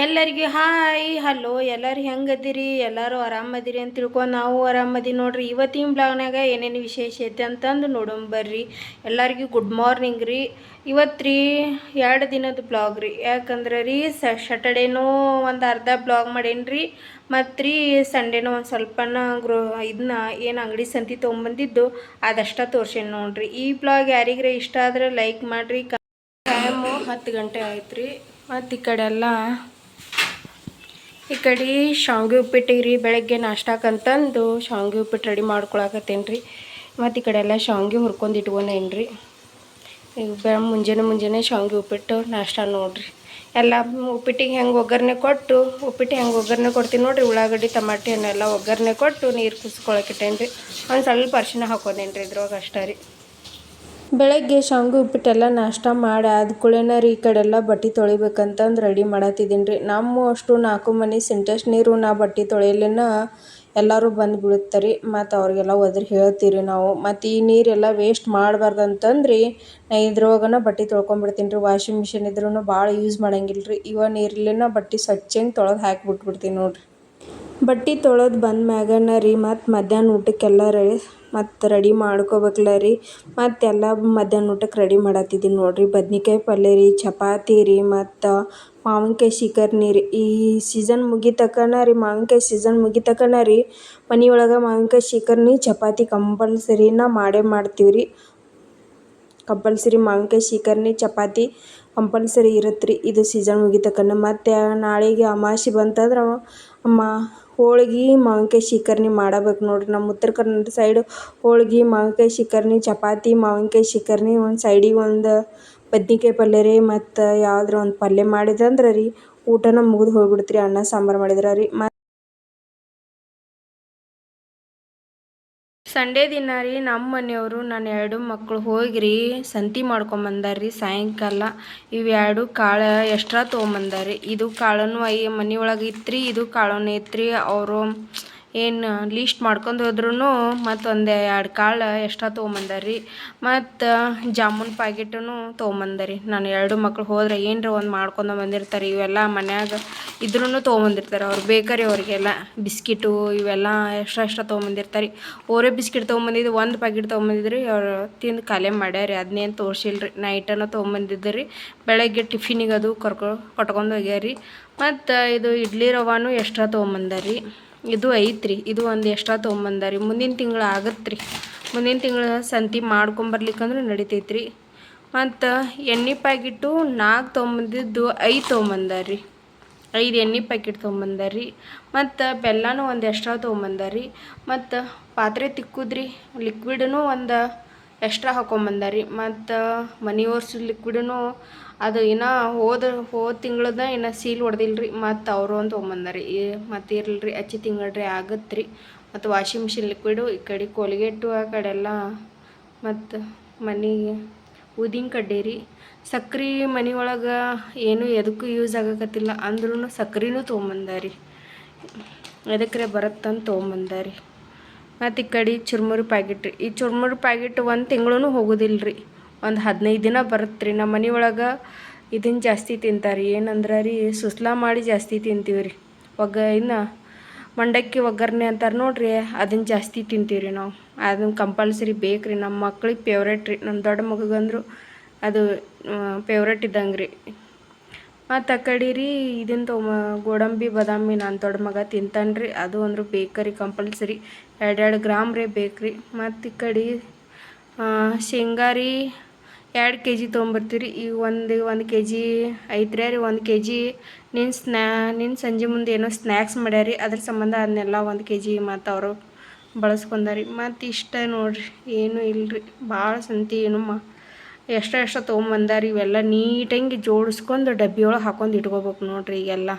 ಎಲ್ಲರಿಗೆ hi hello ಎಲ್ಲರೂ ಹೆಂಗದಿರಿ ಎಲ್ಲರೂ ಆರಾಮದಿರಿ ಅಂತ ತಿಳ್ಕೊಂಡು ನಾವು ಆರಾಮದೀವಿ ನೋಡ್ರಿ. ಇವತ್ತಿನ ಬ್ಲಾಗ್ನಾಗ ಏನೇನು ವಿಶೇಷತೆ ಅಂತಂದು ನೋಡೋಣ ಬರ್ರಿ. ಎಲ್ಲರಿಗೂ ಗುಡ್ ಮಾರ್ನಿಂಗ್ ರೀ. ಇವತ್ತು ರೀ 2 ದಿನದ ಬ್ಲಾಗ್ ರೀ. ಯಾಕಂದ್ರೆ ರೀ ಸ್ಯಾಟರ್ಡೇನೂ ಒಂದು ಅರ್ಧ ಬ್ಲಾಗ್ ಮಾಡೇನಿ ರೀ. ಮತ್ತು ರೀ ಸಂಡೇನೂ ಒಂದು ಸ್ವಲ್ಪನ ಇದನ್ನ ಏನು ಅಂಗಡಿ ಸಂತಿ ತೊಗೊಂಬಂದಿದ್ದು ಅದಷ್ಟ ತೋರ್ಸೇನಿ ನೋಡ್ರಿ. ಈ ಬ್ಲಾಗ್ ಯಾರಿಗ್ರೆ ಇಷ್ಟ ಆದರೆ ಲೈಕ್ ಮಾಡಿರಿ. ಟೈಮು 10 ಗಂಟೆ ಆಯ್ತು ರೀ. ಮತ್ತು ಈ ಕಡೆ ಶಾವಿಗೆ ಉಪ್ಪಿಟ್ಟಿಗೆ ರೀ ಬೆಳಗ್ಗೆ ನಾಷ್ಟಾಕಂತಂದು ಶಾವಿಗೆ ಉಪ್ಪಿಟ್ಟು ರೆಡಿ ಮಾಡ್ಕೊಳಕತ್ತೇನೆ ರೀ. ಮತ್ತು ಈ ಕಡೆ ಎಲ್ಲ ಶಾವಿಗೆ ಹುರ್ಕೊಂಡು ಇಟ್ಕೊಂಡೇನಿ ರೀ. ಈಗ ಮುಂಜಾನೆ ಶಾವಿಗೆ ಉಪ್ಪಿಟ್ಟು ನಾಷ್ಟ ನೋಡ್ರಿ. ಎಲ್ಲ ಉಪ್ಪಿಟ್ಟಿಗೆ ಹೆಂಗೆ ಒಗ್ಗರಣೆ ಕೊಟ್ಟು ಒಗ್ಗರಣೆ ಕೊಡ್ತೀನಿ ನೋಡ್ರಿ. ಉಳ್ಳಾಗಡ್ಡಿ ಟಮಾಟೆ ಹಣ್ಣೆಲ್ಲ ಒಗ್ಗರಣೆ ಕೊಟ್ಟು ನೀರು ಕುದಿಸ್ಕೊಳಕಿಟ್ಟೇನಿ ರೀ. ಒಂದು ಸ್ವಲ್ಪ ಅರಿಶಿನ ಹಾಕೋದೇನಿ ರೀ ಇದ್ರೊಳಗೆ ಅಷ್ಟೇ ರೀ. ಬೆಳಗ್ಗೆ ಶಾವಿಗೆ ಉಪ್ಪಿಟ್ಟೆಲ್ಲ ನಾಷ್ಟ ಮಾಡಿ ಆದ್ಕೂಳೆನ ರೀ ಈ ಕಡೆಲ್ಲ ಬಟ್ಟೆ ತೊಳಿಬೇಕಂತಂದು ರೆಡಿ ಮಾಡತ್ತಿದ್ದೀನಿ ರೀ. ನಮ್ಮ ಅಷ್ಟು 4 ಮನೆ ಸಿಂಟೆಕ್ಸ್ ನೀರು ನಾ ಬಟ್ಟೆ ತೊಳೆಯಲಿನ ಎಲ್ಲರೂ ಬಂದು ಬೀಳುತ್ತಾರೆ. ಮತ್ತು ಅವ್ರಿಗೆಲ್ಲ ಒದರಿ ಹೇಳ್ತೀವಿ ನಾವು. ಮತ್ತು ಈ ನೀರೆಲ್ಲ ವೇಸ್ಟ್ ಮಾಡಬಾರ್ದಂತಂದ್ರಿ ನಾ ಇದ್ರೊಳಗನ ಬಟ್ಟೆ ತೊಳ್ಕೊಂಬಿಡ್ತೀನಿ ರೀ. ವಾಷಿಂಗ್ ಮಿಷಿನ್ ಇದ್ರೂ ಭಾಳ ಯೂಸ್ ಮಾಡಂಗಿಲ್ಲ ರೀ. ಇವ ನೀರ್ಲಿನ ಬಟ್ಟೆ ಸ್ವಚ್ಛಂಗೆ ತೊಳೆದು ಹಾಕಿಬಿಟ್ಬಿಡ್ತೀನಿ ನೋಡ್ರಿ. ಬಟ್ಟೆ ತೊಳೆದು ಬಂದ ಮ್ಯಾಗನ ರೀ ಮತ್ತು ಮಧ್ಯಾಹ್ನ ಊಟಕ್ಕೆಲ್ಲ ಮತ್ತು ರೆಡಿ ಮಾಡ್ಕೋಬೇಕಲ್ಲ ರೀ. ಮತ್ತೆಲ್ಲ ಮಧ್ಯಾಹ್ನ ಊಟಕ್ಕೆ ರೆಡಿ ಮಾಡತ್ತಿದ್ದೀನಿ ನೋಡ್ರಿ. ಬದ್ನಿಕಾಯಿ ಪಲ್ಯ ರೀ, ಚಪಾತಿ ರೀ, ಮತ್ತು ಮಾವಿನಕಾಯಿ ಶಿಕರ್ನಿ ರೀ. ಈ ಸೀಸನ್ ಮುಗಿತಕ್ಕನ ರೀ, ಮಾವಿನಕಾಯಿ ಸೀಸನ್ ಮುಗಿತಕ್ಕನ ರೀ ಮನೆಯೊಳಗೆ ಮಾವಿನಕಾಯಿ ಶಿಕರ್ನಿ ಚಪಾತಿ ಕಂಪಲ್ಸರಿನ ಮಾಡೇ ಮಾಡ್ತೀವಿ ರೀ. ಕಂಪಲ್ಸರಿ ಮಾವಿನಕಾಯಿ ಶಿಕರ್ನಿ ಚಪಾತಿ ಕಂಪಲ್ಸರಿ ಇರುತ್ತೆ ರೀ ಇದು ಸೀಸನ್ ಮುಗಿತಕ್ಕನ. ಮತ್ತು ನಾಳೆಗೆ ಅಮಾವಾಸ್ಯೆ ಬಂತಂದ್ರೆ ಹೋಳ್ಗೆ ಮಾವಿನಕಾಯಿ ಶಿಕರ್ನಿ ಮಾಡಬೇಕು ನೋಡ್ರಿ. ನಮ್ಮ ಉತ್ತರ ಕನ್ನಡ ಸೈಡು ಹೋಳ್ಗೆ ಮಾವಿನಕಾಯಿ ಶಿಕರ್ನಿ ಚಪಾತಿ ಮಾವಿನಕಾಯಿ ಶಿಕರ್ನಿ ಒಂದು ಸೈಡಿಗೆ ಒಂದು ಬದ್ನಿಕಾಯಿ ಪಲ್ಯ ರೀ. ಮತ್ತು ಯಾವುದ್ರ ಒಂದು ಪಲ್ಯ ಮಾಡಿದಂದ್ರೆ ರೀ ಊಟನ ಮುಗಿದು ಹೋಗ್ಬಿಡ್ತೀರಿ. ಅನ್ನ ಸಾಂಬಾರು ಮಾಡಿದ್ರೆ ರೀ. ಸಂಡೇ ದಿನ ರೀ ನಮ್ಮ ಮನೆಯವರು ನನ್ನ 2 ಮಕ್ಕಳು ಹೋಗಿರಿ ಸಂತಿ ಮಾಡ್ಕೊಂಬಂದಾರ್ರಿ ಸಾಯಂಕಾಲ. ಇವು 2 ಕಾಳು ಎಕ್ಸ್ಟ್ರಾ ತೊಗೊಂಬಂದಾರ್ರಿ. ಇದು ಕಾಳನ್ನು ಮನೆಯೊಳಗೆ ಇತ್ತು ರೀ. ಇದು ಕಾಳನ್ನು ಇತ್ತು ಅವರು ಏನು ಲೀಸ್ಟ್ ಮಾಡ್ಕೊಂಡು ಹೋದ್ರೂ ಮತ್ತು 1-2 ಕಾಳು ಎಕ್ಸ್ಟ್ರಾ ತೊಗೊಂಬಂದಾರ್ರಿ. ಮತ್ತು ಜಾಮೂನ್ ಪ್ಯಾಕೆಟನ್ನು ತೊಗೊಂಬಂದಾರಿ. ನಾನು 2 ಮಕ್ಳು ಹೋದ್ರೆ ಏನರ ಒಂದು ಮಾಡ್ಕೊಂಡು ಬಂದಿರ್ತಾರೆ. ಇವೆಲ್ಲ ಮನ್ಯಾಗ ಇದ್ರೂ ತೊಗೊಂಬಂದಿರ್ತಾರೆ. ಅವ್ರು ಬೇಕರಿ ಅವ್ರಿಗೆಲ್ಲ ಬಿಸ್ಕಿಟು ಇವೆಲ್ಲ ಎಕ್ಸ್ಟ್ರಾ ತೊಗೊಂಬಂದಿರ್ತಾರೆ. ಓರೇ ಬಿಸ್ಕಿಟ್ ತೊಗೊಂಬಂದಿದ್ದು 1 ಪ್ಯಾಕೆಟ್ ತೊಗೊಂಬಂದಿದ್ರಿ. ಅವ್ರು ತಿಂದು ಖಾಲಿ ಮಾಡ್ಯಾರಿ. ಅದನ್ನೇನು ತೋರಿಸಿಲ್ರಿ. ನೈಟನ್ನು ತೊಗೊಂಬಂದಿದ್ರಿ. ಬೆಳಗ್ಗೆ ಟಿಫಿನಿಗೆ ಅದು ಕೊಟ್ಕೊಂಡು ಹೋಗ್ಯಾರಿ. ಮತ್ತು ಇದು ಇಡ್ಲಿ ರವಾನು ಎಕ್ಸ್ಟ್ರಾ ತೊಗೊಂಬಂದಾರಿ. ಇದು ಐತ್ರಿ. ಇದು ಒಂದು ಎಕ್ಸ್ಟ್ರಾ ತೊಗೊಂಬಂದಾರಿ. ಮುಂದಿನ ತಿಂಗಳು ಆಗತ್ತೆ ರೀ. ಮುಂದಿನ ತಿಂಗಳು ಸಂತಿ ಮಾಡ್ಕೊಂಬರ್ಲಿಕ್ಕಂದ್ರೆ ನಡಿತೈತ್ರಿ. ಮತ್ತು ಎಣ್ಣೆ ಪ್ಯಾಕೆಟು 4 ತೊಗೊಂಬಂದಿದ್ದು 5 ತೊಗೊಂಬಂದಾರಿ. 5 ಎಣ್ಣೆ ಪ್ಯಾಕೆಟ್ ತೊಗೊಂಬಂದಾರಿ. ಮತ್ತು ಬೆಲ್ಲನೂ ಒಂದು ಎಕ್ಸ್ಟ್ರಾ ತೊಗೊಂಬಂದಾರಿ. ಮತ್ತು ಪಾತ್ರೆ ತಿಕ್ಕುದ್ರಿ ಲಿಕ್ವಿಡೂ ಒಂದು ಎಕ್ಸ್ಟ್ರಾ ಹಾಕೊಂಬಂದಾರಿ. ಮತ್ತು ಮನಿ ಒರ್ಸು ಲಿಕ್ವಿಡೂ ಅದು ಇನ್ನೂ ಹೋದ ತಿಂಗಳದ ಇನ್ನೂ ಸೀಲ್ ಹೊಡೆದಿಲ್ರಿ. ಮತ್ತು ಅವರು ಒಂದು ತೊಗೊಂಬಂದಾರಿ. ಮತ್ತು ಇರಲ್ರಿ ಹಚ್ಚಿ ತಿಂಗಳ್ರಿ ಆಗತ್ತೆ ರೀ. ಮತ್ತು ವಾಷಿಂಗ್ ಮಿಷಿನ್ ಲಿಕ್ವಿಡು ಈ ಕಡೆ ಕೋಲ್ಗೇಟು ಆ ಕಡೆ ಎಲ್ಲ ಮತ್ತು ಮನೆಗೆ ಊದಿನ ಕಡ್ಡಿ ರೀ. ಸಕ್ರೆ ಮನೆ ಒಳಗೆ ಏನು ಎದಕ್ಕೂ ಯೂಸ್ ಆಗಕತ್ತಿಲ್ಲ ಅಂದ್ರೂ ಸಕ್ರೆನೂ ತೊಗೊಂಬಂದಾರಿ. ಎದಕ್ಕೆ ಬರುತ್ತಂತ ತೊಗೊಂಬಂದಾರಿ. ಮತ್ತು ಈ ಕಡೆ ಚುರ್ಮುರಿ ಪ್ಯಾಕೆಟ್ ರೀ. ಈ ಚುರ್ಮುರಿ ಪ್ಯಾಕೆಟ್ 1 ತಿಂಗಳೂ ಹೋಗೋದಿಲ್ಲ ರೀ. ಒಂದು 15 ದಿನ ಬರುತ್ತೆ ರೀ. ನಮ್ಮ ಮನೆ ಒಳಗೆ ಇದನ್ನು ಜಾಸ್ತಿ ತಿಂತಾರೆ. ಏನಂದ್ರೆ ರೀ ಸುಸ್ಲಾ ಮಾಡಿ ಜಾಸ್ತಿ ತಿಂತೀವಿ ರೀ. ಇನ್ನು ಮಂಡಕ್ಕಿ ಒಗ್ಗರಣೆ ಅಂತಾರೆ ನೋಡ್ರಿ ಅದನ್ನು ಜಾಸ್ತಿ ತಿಂತೀವಿ ರೀ ನಾವು. ಅದನ್ನು ಕಂಪಲ್ಸರಿ ಬೇಕು ರೀ. ನಮ್ಮ ಮಕ್ಳಿಗೆ ಫೇವ್ರೇಟ್ ರೀ. ನಮ್ಮ ದೊಡ್ಡ ಮಗಂದ್ರು ಅದು ಫೇವ್ರೇಟ್ ಇದ್ದಂಗೆ ರೀ. ಮತ್ತು ಆ ಕಡೆ ರೀ ಇದನ್ನು ಗೋಡಂಬಿ ಬಾದಾಮಿ ನನ್ನ ದೊಡ್ಡ ಮಗ ತಿಂತಾನೆ ರೀ. ಅದು ಅಂದ್ರೆ ಬೇಕರಿ ಕಂಪಲ್ಸರಿ 2 ಗ್ರಾಮ್ ರೀ ಬೇಕು ರೀ. ಮತ್ತು ಈ ಕಡೆ ಶೇಂಗಾ ರೀ 2 kg ತೊಗೊಂಬರ್ತೀವಿ. ಈಗ ಒಂದು kg ಐತ್ರಿ ರೀ. 1 kg ನಿನ್ನ ಸಂಜೆ ಮುಂದೆ ಏನೋ ಸ್ನ್ಯಾಕ್ಸ್ ಮಾಡ್ಯಾರಿ. ಅದ್ರ ಸಂಬಂಧ ಅದನ್ನೆಲ್ಲ 1 kg ಮತ್ತು ಅವರು ಬಳಸ್ಕೊಂಡಾರಿ. ಮತ್ತು ಇಷ್ಟ ನೋಡ್ರಿ ಏನೂ ಇಲ್ಲರಿ. ಭಾಳ ಸಂತಿ ಏನು ಎಕ್ಸ್ಟ್ರಾ ತೊಗೊಂಬಂದಾರಿ. ಇವೆಲ್ಲ ನೀಟಾಗಿ ಜೋಡಿಸ್ಕೊಂಡು ಡಬ್ಬಿಯೊಳಗೆ ಹಾಕೊಂಡು ಇಟ್ಕೋಬೇಕು ನೋಡ್ರಿ. ಈಗೆಲ್ಲ